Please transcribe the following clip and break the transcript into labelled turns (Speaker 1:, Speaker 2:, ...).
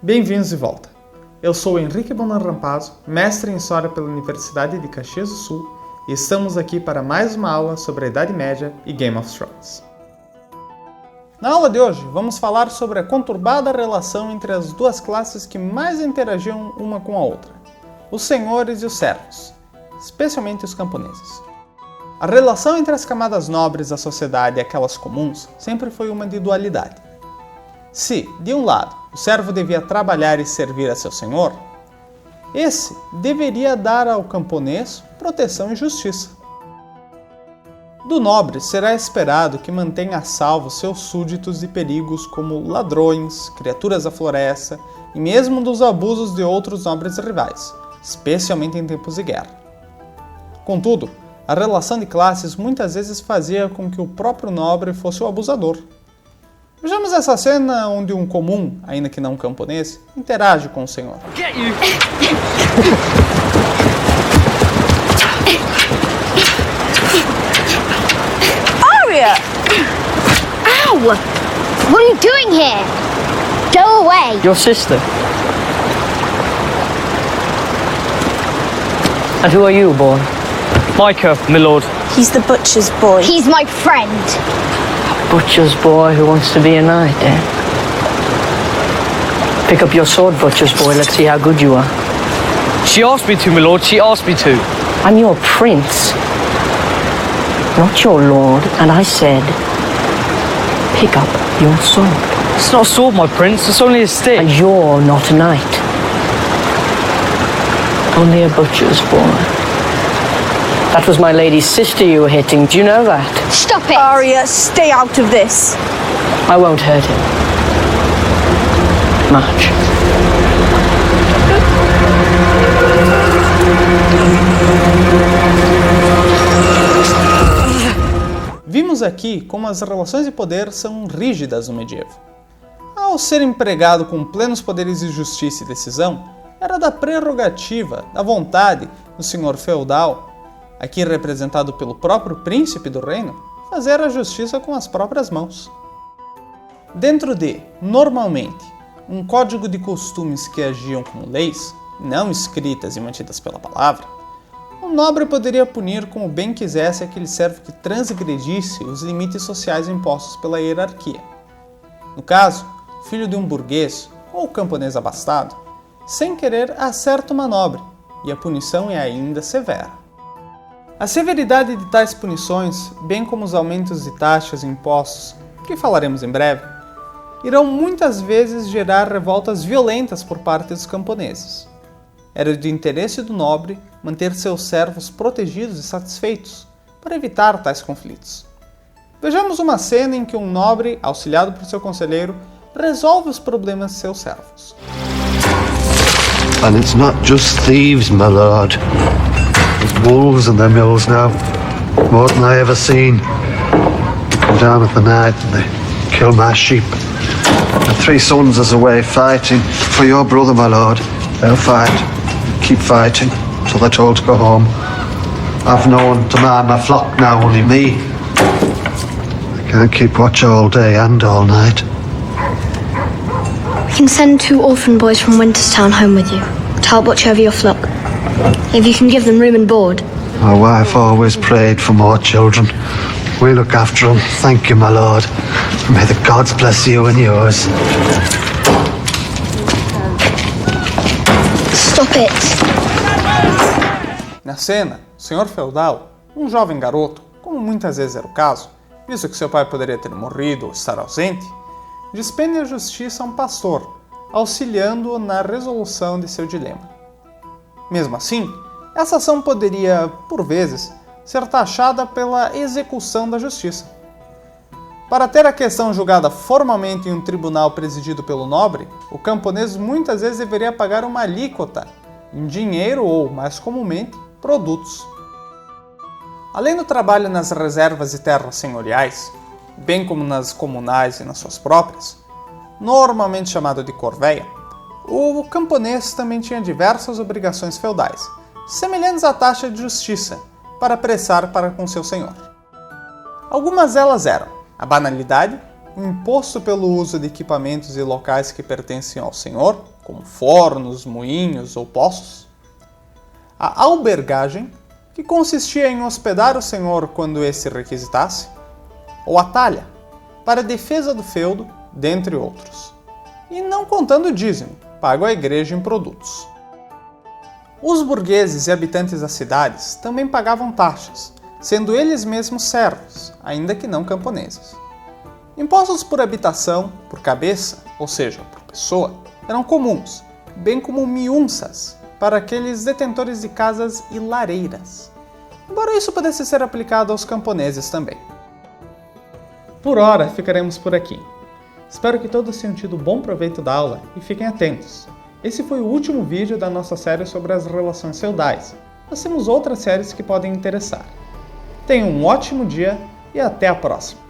Speaker 1: Bem-vindos de volta. Eu sou Henrique Bonan Rampazzo, mestre em História pela Universidade de Caxias do Sul, e estamos aqui para mais uma aula sobre a Idade Média e Game of Thrones. Na aula de hoje, vamos falar sobre a conturbada relação entre as duas classes que mais interagiam uma com a outra, os senhores e os servos, especialmente os camponeses. A relação entre as camadas nobres da sociedade e aquelas comuns sempre foi uma de dualidade. Se, de um lado, o servo devia trabalhar e servir a seu senhor, esse deveria dar ao camponês proteção e justiça. Do nobre será esperado que mantenha a salvo seus súditos de perigos como ladrões, criaturas da floresta e mesmo dos abusos de outros nobres rivais, especialmente em tempos de guerra. Contudo, a relação de classes muitas vezes fazia com que o próprio nobre fosse o abusador. Vejamos essa cena onde um comum, ainda que não um camponês, interage com o senhor.
Speaker 2: Arya! Ow! What are you doing here? Go away!
Speaker 3: Your sister. And who are you, boy? Micah, my lord.
Speaker 4: He's the butcher's boy.
Speaker 2: He's my friend.
Speaker 3: Butcher's boy who wants to be a knight, eh? Pick up your sword, butcher's boy. Let's see how good you are.
Speaker 5: She asked me to, my lord. She asked me to.
Speaker 3: I'm your prince, not your lord, and I said, pick up your sword.
Speaker 5: It's not a sword, my prince. It's only a stick.
Speaker 3: And you're not a knight. Only a butcher's boy. That was my lady's sister you were hitting. Do you know that?
Speaker 2: Stop it!
Speaker 4: Arya, stay out of this.
Speaker 3: I won't hurt him. Much.
Speaker 1: Vimos aqui como as relações de poder são rígidas no medievo. Ao ser empregado com plenos poderes de justiça e decisão, era da prerrogativa, da vontade do senhor feudal, aqui representado pelo próprio príncipe do reino, fazer a justiça com as próprias mãos. Dentro de, normalmente, um código de costumes que agiam como leis, não escritas e mantidas pela palavra, o nobre poderia punir como bem quisesse aquele servo que transgredisse os limites sociais impostos pela hierarquia. No caso, filho de um burguês ou camponês abastado, sem querer acerta uma nobre, e a punição é ainda severa. A severidade de tais punições, bem como os aumentos de taxas e impostos, que falaremos em breve, irão muitas vezes gerar revoltas violentas por parte dos camponeses. Era de interesse do nobre manter seus servos protegidos e satisfeitos, para evitar tais conflitos. Vejamos uma cena em que um nobre, auxiliado por seu conselheiro, resolve os problemas de seus servos.
Speaker 6: And it's not just thieves, my lord. There's wolves in their mills now, more than I ever seen. They come down at the night and they kill my sheep. The 3 sons is away fighting for your brother, my lord. They'll fight, keep fighting, till they're told to go home. I've no one to mind my flock now, only me. I can't keep watch all day and all night.
Speaker 7: You can send 2 orphan boys from Winterstown home with you to help watch over your flock. If you can give them room and board.
Speaker 6: My wife always prayed for more children. We look after them. Thank you, my lord. May the gods bless you and yours.
Speaker 7: Stop it!
Speaker 1: Na cena, o senhor feudal, um jovem garoto, como muitas vezes era o caso, visto que seu pai poderia ter morrido ou estar ausente, despende a justiça a um pastor, auxiliando-o na resolução de seu dilema. Mesmo assim, essa ação poderia, por vezes, ser taxada pela execução da justiça. Para ter a questão julgada formalmente em um tribunal presidido pelo nobre, o camponês muitas vezes deveria pagar uma alíquota em dinheiro ou, mais comumente, produtos. Além do trabalho nas reservas de terras senhoriais, bem como nas comunais e nas suas próprias, normalmente chamado de corveia, o camponês também tinha diversas obrigações feudais, semelhantes à taxa de justiça, para prestar para com seu senhor. Algumas delas eram a banalidade, o imposto pelo uso de equipamentos e locais que pertenciam ao senhor, como fornos, moinhos ou poços. A albergagem, que consistia em hospedar o senhor quando esse requisitasse. Ou a talha, para a defesa do feudo, dentre outros. E não contando o dízimo, pago à igreja em produtos. Os burgueses e habitantes das cidades também pagavam taxas, sendo eles mesmos servos, ainda que não camponeses. Impostos por habitação, por cabeça, ou seja, por pessoa, eram comuns, bem como miunças, para aqueles detentores de casas e lareiras, embora isso pudesse ser aplicado aos camponeses também. Por hora, ficaremos por aqui. Espero que todos tenham tido bom proveito da aula e fiquem atentos. Esse foi o último vídeo da nossa série sobre as relações feudais. Nós temos outras séries que podem interessar. Tenham um ótimo dia e até a próxima!